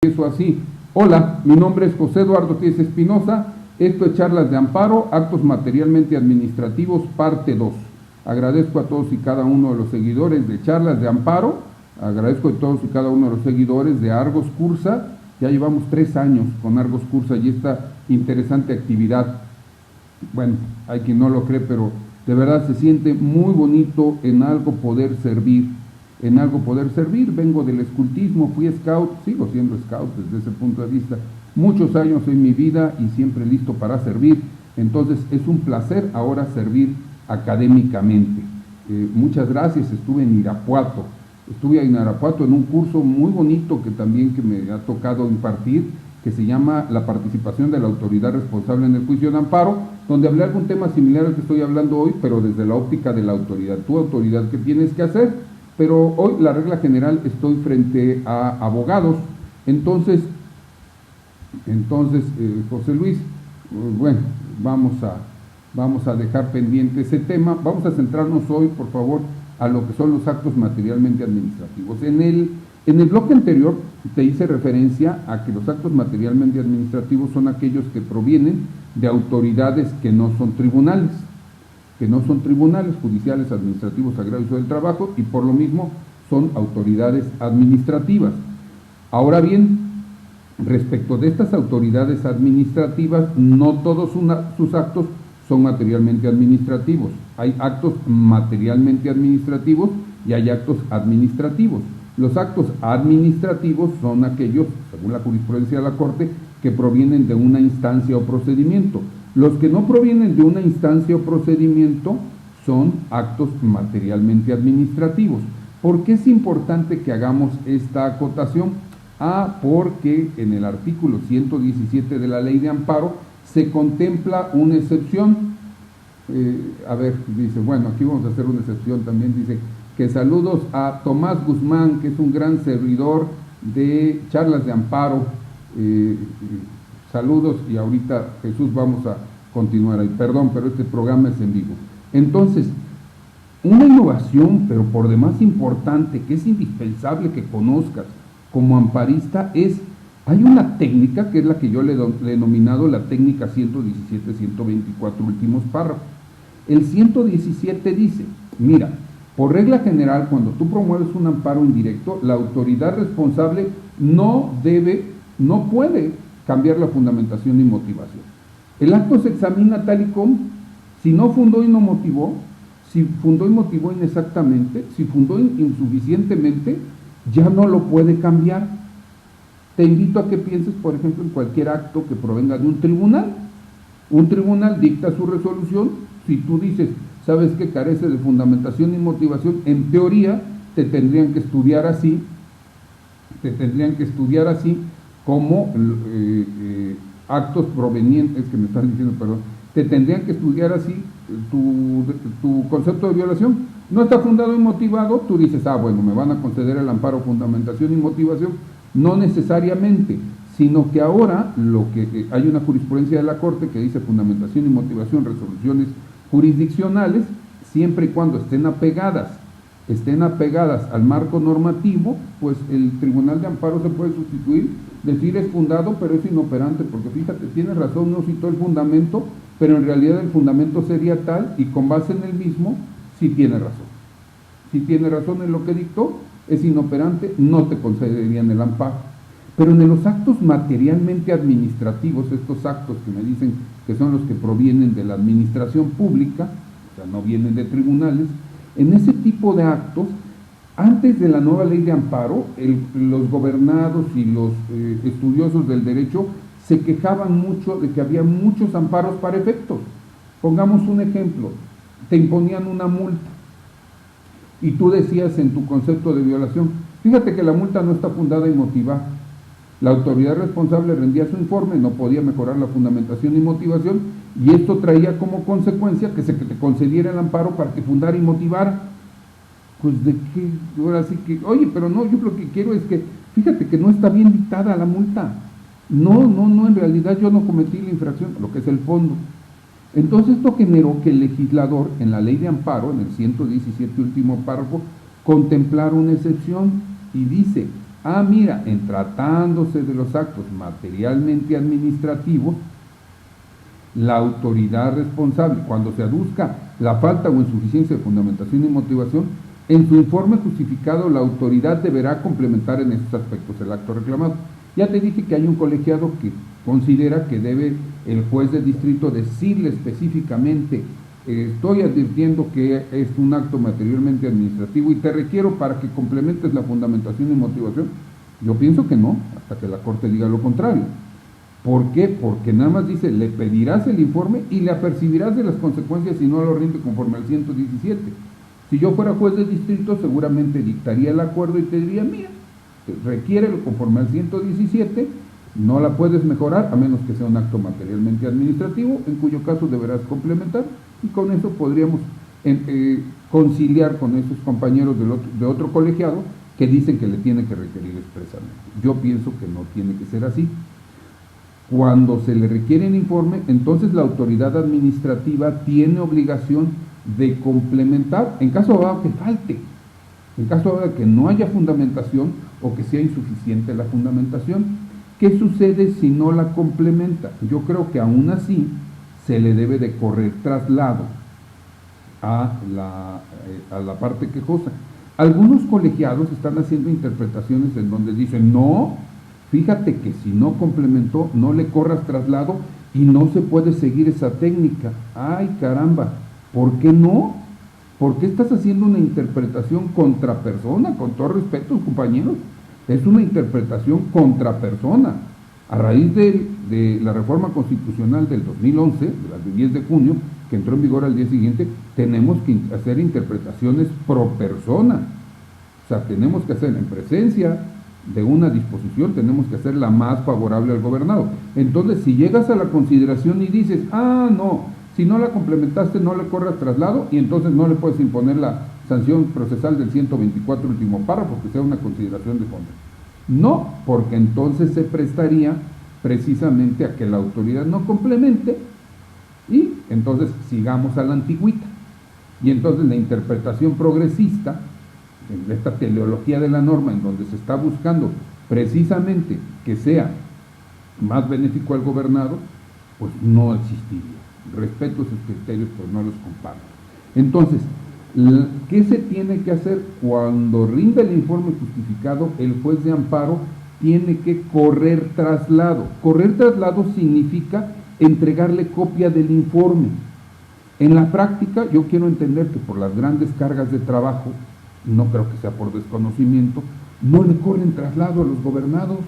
Eso así. Hola, mi nombre es José Eduardo Tíez Espinosa. Esto es Charlas de Amparo, Actos Materialmente Administrativos, parte 2. Agradezco a todos y cada uno de los seguidores de Charlas de Amparo. Agradezco a todos y cada uno de los seguidores de Argos Cursa. Ya llevamos 3 años con Argos Cursa y esta interesante actividad. Bueno, hay quien no lo cree, pero de verdad se siente muy bonito en algo poder servir. En algo poder servir. Vengo del escultismo, fui scout, sigo siendo scout desde ese punto de vista. Muchos años en mi vida y siempre listo para servir. Entonces es un placer ahora servir académicamente. Muchas gracias. Estuve en Irapuato en un curso muy bonito que me ha tocado impartir, que se llama La participación de la autoridad responsable en el juicio de amparo, donde hablé algún tema similar al que estoy hablando hoy, pero desde la óptica de la autoridad. Tu autoridad, ¿qué tienes que hacer? Pero hoy la regla general estoy frente a abogados. Entonces José Luis, bueno, vamos a dejar pendiente ese tema. Vamos a centrarnos hoy, por favor, a lo que son los actos materialmente administrativos. En el bloque anterior te hice referencia a que los actos materialmente administrativos son aquellos que provienen de autoridades que no son tribunales judiciales, administrativos, agrarios o del trabajo, y por lo mismo son autoridades administrativas. Ahora bien, respecto de estas autoridades administrativas, no todos sus actos son materialmente administrativos. Hay actos materialmente administrativos y hay actos administrativos. Los actos administrativos son aquellos, según la jurisprudencia de la Corte, que provienen de una instancia o procedimiento. Los que no provienen de una instancia o procedimiento son actos materialmente administrativos. ¿Por qué es importante que hagamos esta acotación? Porque en el artículo 117 de la Ley de Amparo se contempla una excepción. Dice, bueno, aquí vamos a hacer una excepción también. Dice que saludos a Tomás Guzmán, que es un gran servidor de Charlas de Amparo. Saludos, y ahorita Jesús vamos a continuar ahí. Perdón, pero este programa es en vivo. Entonces, una innovación, pero por demás importante, que es indispensable que conozcas como amparista, hay una técnica que es la que yo le he denominado la técnica 117-124 últimos párrafos. El 117 dice, mira, por regla general, cuando tú promueves un amparo indirecto, la autoridad responsable no puede cambiar la fundamentación y motivación. El acto se examina tal y como. Si no fundó y no motivó, si fundó y motivó inexactamente, si fundó insuficientemente, ya no lo puede cambiar. Te invito a que pienses, por ejemplo, en cualquier acto que provenga de un tribunal. Un tribunal dicta su resolución. Si tú dices, sabes que carece de fundamentación y motivación, en teoría te tendrían que estudiar así como actos provenientes, te tendrían que estudiar así tu concepto de violación. No está fundado y motivado, tú dices, bueno, me van a conceder el amparo, fundamentación y motivación. No necesariamente, sino que ahora hay una jurisprudencia de la Corte que dice fundamentación y motivación, resoluciones jurisdiccionales, siempre y cuando estén apegadas al marco normativo, pues el Tribunal de Amparo se puede sustituir, decir es fundado, pero es inoperante, porque fíjate, tienes razón, no citó el fundamento, pero en realidad el fundamento sería tal, y con base en el mismo, sí tiene razón. Si tiene razón en lo que dictó, es inoperante, no te concederían el amparo. Pero en los actos materialmente administrativos, estos actos que me dicen que son los que provienen de la administración pública, o sea, no vienen de tribunales, en ese tipo de actos, antes de la nueva ley de amparo, los gobernados y los estudiosos del derecho se quejaban mucho de que había muchos amparos para efectos. Pongamos un ejemplo, te imponían una multa y tú decías en tu concepto de violación, fíjate que la multa no está fundada y motivada. La autoridad responsable rendía su informe, no podía mejorar la fundamentación y motivación, y esto traía como consecuencia que te concediera el amparo para que fundara y motivara. Pues de qué, ahora sí que, oye, pero no, yo lo que quiero es que, fíjate que no está bien dictada la multa. No, en realidad yo no cometí la infracción, lo que es el fondo. Entonces esto generó que el legislador, en la ley de amparo, en el 117 último párrafo, contemplara una excepción y dice, Ah, mira, en tratándose de los actos materialmente administrativos, la autoridad responsable, cuando se aduzca la falta o insuficiencia de fundamentación y motivación, en su informe justificado la autoridad deberá complementar en estos aspectos el acto reclamado. Ya te dije que hay un colegiado que considera que debe el juez de distrito decirle específicamente: estoy advirtiendo que es un acto materialmente administrativo y te requiero para que complementes la fundamentación y motivación. Yo pienso que no, hasta que la Corte diga lo contrario. ¿Por qué? Porque nada más dice, le pedirás el informe y le apercibirás de las consecuencias si no lo rinde conforme al 117. Si yo fuera juez de distrito, seguramente dictaría el acuerdo y te diría: mira, requiérelo conforme al 117, no la puedes mejorar a menos que sea un acto materialmente administrativo, en cuyo caso deberás complementar, y con eso podríamos conciliar con esos compañeros de otro colegiado que dicen que le tiene que requerir expresamente. Yo pienso que no tiene que ser así. Cuando se le requiere un informe, entonces la autoridad administrativa tiene obligación de complementar, en caso dado que falte, en caso dado que no haya fundamentación o que sea insuficiente la fundamentación. ¿Qué sucede si no la complementa? Yo creo que aún así se le debe de correr traslado a la parte quejosa. Algunos colegiados están haciendo interpretaciones en donde dicen: no, fíjate que si no complementó, no le corras traslado y no se puede seguir esa técnica. ¡Ay, caramba! ¿Por qué no? ¿Por qué estás haciendo una interpretación contra persona? Con todo respeto, compañeros, es una interpretación contra persona. A raíz de la reforma constitucional del 2011, de la del 10 de junio, que entró en vigor al día siguiente, tenemos que hacer interpretaciones pro persona. O sea, tenemos que hacer en presencia de una disposición, tenemos que hacerla más favorable al gobernado. Entonces, si llegas a la consideración y dices: ah, no, si no la complementaste, no le corras traslado, y entonces no le puedes imponer la sanción procesal del 124 último párrafo, que sea una consideración de fondo. No, porque entonces se prestaría precisamente a que la autoridad no complemente y entonces sigamos a la antigüita. Y entonces la interpretación progresista, en esta teleología de la norma, en donde se está buscando precisamente que sea más benéfico al gobernado, pues no existiría. Respeto sus criterios, pero no los comparto. Entonces, ¿qué se tiene que hacer? Cuando rinda el informe justificado, el juez de amparo tiene que correr traslado. Correr traslado significa entregarle copia del informe. En la práctica, yo quiero entender que por las grandes cargas de trabajo, no creo que sea por desconocimiento, no le corren traslado a los gobernados.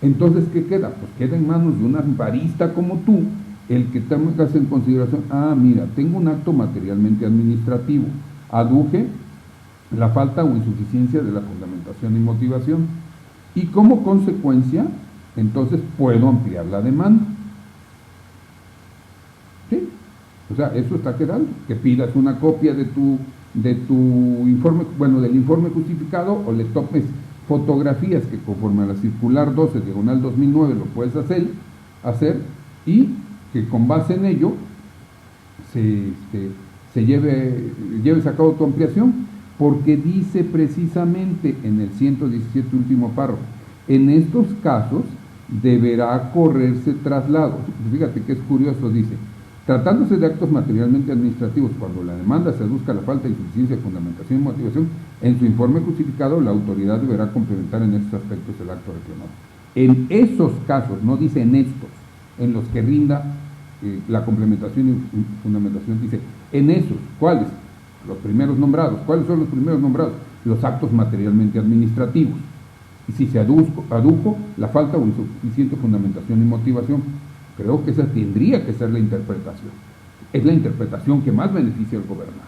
Entonces, ¿qué queda? Pues queda en manos de un amparista como tú, el que tengas en consideración: ah, mira, tengo un acto materialmente administrativo, aduje la falta o insuficiencia de la fundamentación y motivación, y como consecuencia, entonces puedo ampliar la demanda. ¿Sí? O sea, eso está quedando, que pidas una copia de tu informe, bueno, del informe justificado, o le tomes fotografías que conforme a la circular 12, diagonal 2009, lo puedes hacer, y que con base en ello se lleves a cabo tu ampliación, porque dice precisamente en el 117 último párrafo: en estos casos deberá correrse traslado. Fíjate que es curioso, dice: tratándose de actos materialmente administrativos, cuando la demanda se aduzca la falta de insuficiencia de fundamentación y motivación, en su informe justificado la autoridad deberá complementar en estos aspectos el acto reclamado. En esos casos, no dice en estos, en los que rinda la complementación y fundamentación, dice en esos. ¿Cuáles? Los primeros nombrados. ¿Cuáles son los primeros nombrados? Los actos materialmente administrativos. Y si se adujo la falta o insuficiente fundamentación y motivación, creo que esa tendría que ser la interpretación. Es la interpretación que más beneficia al gobernador.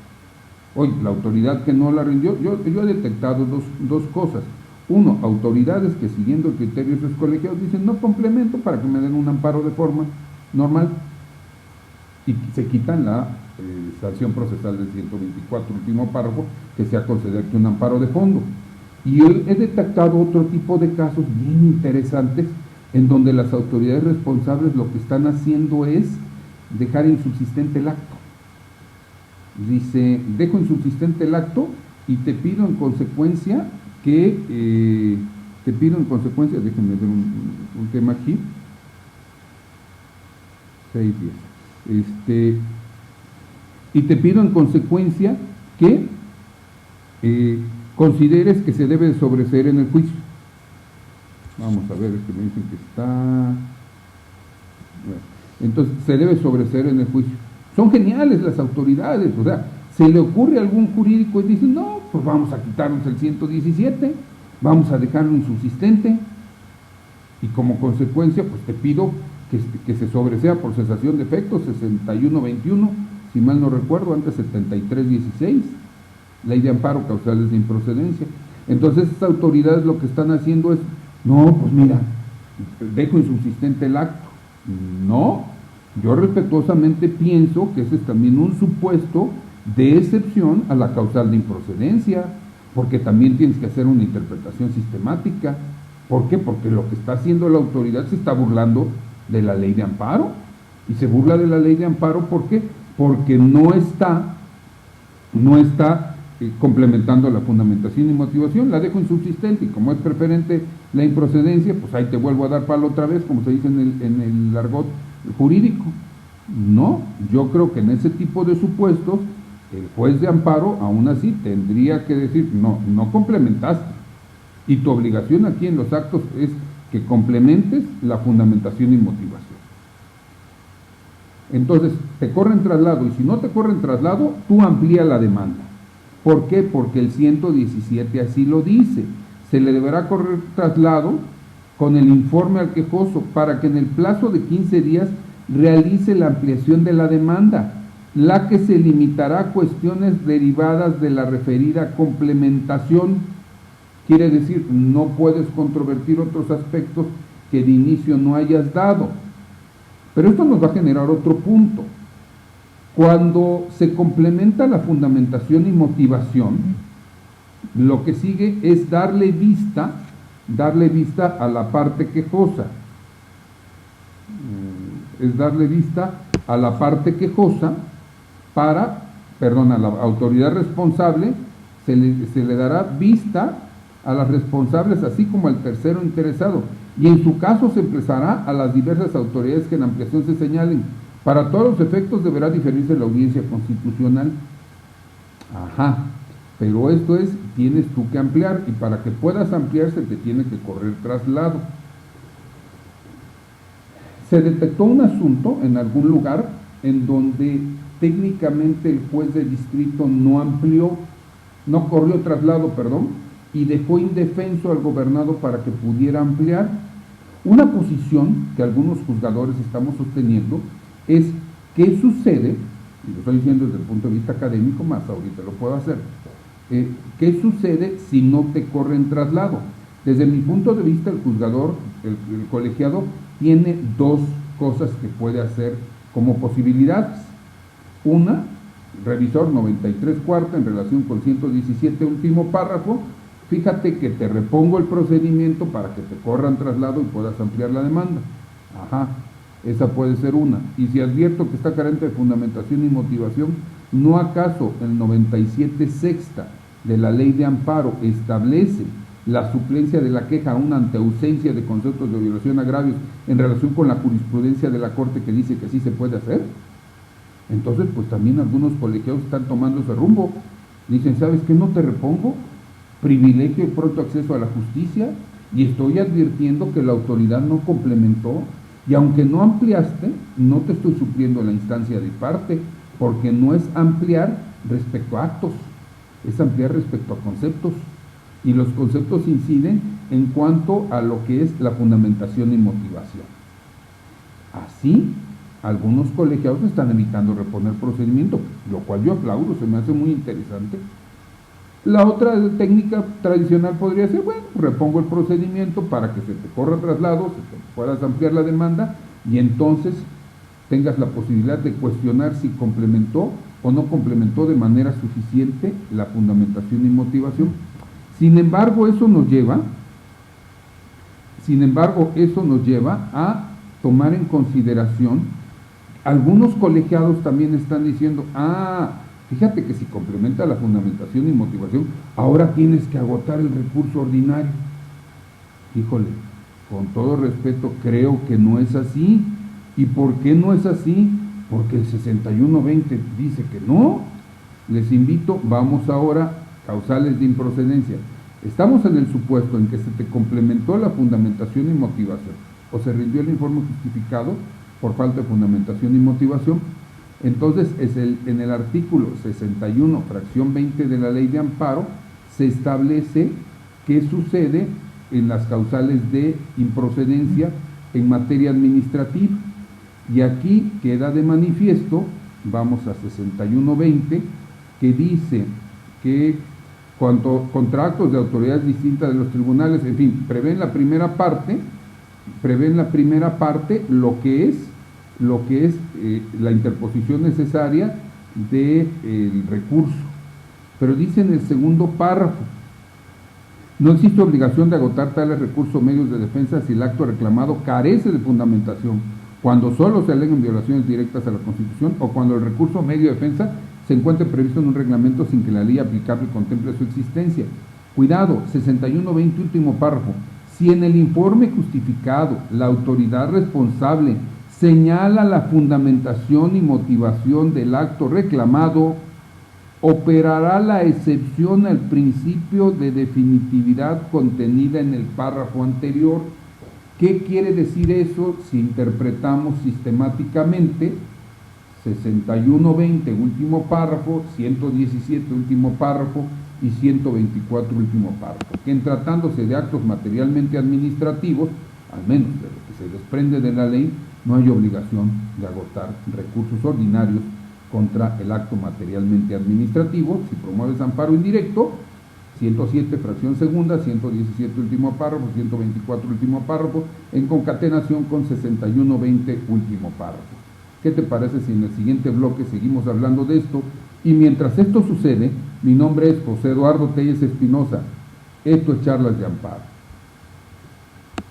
Hoy, la autoridad que no la rindió, yo he detectado dos cosas. Uno, autoridades que siguiendo el criterio de sus colegiados dicen: no complemento para que me den un amparo de forma normal, y se quitan la sanción procesal del 124 último párrafo, que sea conceder un amparo de fondo. Y hoy he detectado otro tipo de casos bien interesantes, en donde las autoridades responsables lo que están haciendo es dejar insubsistente el acto. Dice: dejo insubsistente el acto y te pido en consecuencia que te pido en consecuencia, déjenme ver un tema aquí, 6.10, y te pido en consecuencia que consideres que se debe sobreseer en el juicio. Vamos a ver, es que me dicen que está... Bueno, entonces, se debe sobreseer en el juicio. Son geniales las autoridades, o sea, se le ocurre a algún jurídico y dice, no, pues vamos a quitarnos el 117, vamos a dejarlo insubsistente, y como consecuencia, pues te pido que se sobresea por cesación de efectos, 6121, si mal no recuerdo, antes 7316, ley de amparo causales de improcedencia. Entonces, estas autoridades lo que están haciendo es, no, pues mira, dejo insubsistente el acto. No, yo respetuosamente pienso que ese es también un supuesto de excepción a la causal de improcedencia, porque también tienes que hacer una interpretación sistemática. ¿Por qué? Porque lo que está haciendo la autoridad se está burlando de la ley de amparo, y se burla de la ley de amparo, ¿por qué? Porque no está complementando la fundamentación y motivación, la dejo insubsistente, y como es preferente la improcedencia, pues ahí te vuelvo a dar palo otra vez, como se dice en el argot jurídico. No, yo creo que en ese tipo de supuestos, el juez de amparo aún así tendría que decir, no complementaste, y tu obligación aquí en los actos es que complementes la fundamentación y motivación. Entonces, te corren traslado, y si no te corren traslado, tú amplía la demanda. ¿Por qué? Porque el 117 así lo dice. Se le deberá correr traslado con el informe al quejoso para que en el plazo de 15 días realice la ampliación de la demanda, la que se limitará a cuestiones derivadas de la referida complementación. Quiere decir, no puedes controvertir otros aspectos que de inicio no hayas dado. Pero esto nos va a generar otro punto. Cuando se complementa la fundamentación y motivación, lo que sigue es darle vista a la parte quejosa. Es darle vista a la parte quejosa a la autoridad responsable, se le dará vista a las responsables, así como al tercero interesado, y en su caso se emplazará a las diversas autoridades que en ampliación se señalen. Para todos los efectos deberá diferirse la audiencia constitucional. Ajá, pero esto es, tienes tú que ampliar, y para que puedas ampliar se te tiene que correr traslado. Se detectó un asunto en algún lugar en donde técnicamente el juez de distrito no corrió traslado, y dejó indefenso al gobernado para que pudiera ampliar. Una posición que algunos juzgadores estamos sosteniendo es, ¿qué sucede? Y lo estoy diciendo desde el punto de vista académico, más ahorita lo puedo hacer. ¿Qué sucede si no te corren traslado? Desde mi punto de vista, el juzgador, el colegiado, tiene dos cosas que puede hacer como posibilidades. Una, revisor 93 cuarta en relación con 117 último párrafo, fíjate que te repongo el procedimiento para que te corran traslado y puedas ampliar la demanda. Ajá, esa puede ser una. Y si advierto que está carente de fundamentación y motivación, ¿no acaso el 97 sexta de la ley de amparo establece la suplencia de la queja aún ante ausencia de conceptos de violación agravios en relación con la jurisprudencia de la Corte que dice que sí se puede hacer? Entonces, pues también algunos colegiados están tomando ese rumbo. Dicen, ¿sabes qué? No te repongo, privilegio y pronto acceso a la justicia, y estoy advirtiendo que la autoridad no complementó, y aunque no ampliaste, no te estoy supliendo la instancia de parte, porque no es ampliar respecto a actos, es ampliar respecto a conceptos, y los conceptos inciden en cuanto a lo que es la fundamentación y motivación. Así, algunos colegiados están evitando reponer procedimiento, lo cual yo aplaudo, se me hace muy interesante. La otra técnica tradicional podría ser, bueno, repongo el procedimiento para que se te corra traslado, se te puedas ampliar la demanda, y entonces tengas la posibilidad de cuestionar si complementó o no complementó de manera suficiente la fundamentación y motivación. Sin embargo, eso nos lleva a tomar en consideración, algunos colegiados también están diciendo, Fíjate que si complementa la fundamentación y motivación, ahora tienes que agotar el recurso ordinario. Híjole, con todo respeto, creo que no es así. ¿Y por qué no es así? Porque el 6120 dice que no. Les invito, vamos ahora, causales de improcedencia. Estamos en el supuesto en que se te complementó la fundamentación y motivación, o se rindió el informe justificado por falta de fundamentación y motivación. Entonces, en el artículo 61, fracción 20 de la Ley de Amparo, se establece qué sucede en las causales de improcedencia en materia administrativa. Y aquí queda de manifiesto, vamos a 6120, que dice que contra actos de autoridades distintas de los tribunales, en fin, prevé en la primera parte lo que es la interposición necesaria del recurso. Pero dice en el segundo párrafo: no existe obligación de agotar tales recursos o medios de defensa si el acto reclamado carece de fundamentación, cuando solo se aleguen violaciones directas a la Constitución o cuando el recurso o medio de defensa se encuentre previsto en un reglamento sin que la ley aplicable contemple su existencia. Cuidado, 6120, último párrafo. Si en el informe justificado la autoridad responsable señala la fundamentación y motivación del acto reclamado, operará la excepción al principio de definitividad contenida en el párrafo anterior. ¿Qué quiere decir eso si interpretamos sistemáticamente 6120, último párrafo, 117, último párrafo, y 124, último párrafo? Que en tratándose de actos materialmente administrativos, al menos de lo que se desprende de la ley, no hay obligación de agotar recursos ordinarios contra el acto materialmente administrativo si promueves amparo indirecto. 107, fracción segunda, 117, último párrafo, 124, último párrafo, en concatenación con 6120, último párrafo. ¿Qué te parece si en el siguiente bloque seguimos hablando de esto? Y mientras esto sucede, mi nombre es José Eduardo Telles Espinosa. Esto es Charlas de Amparo.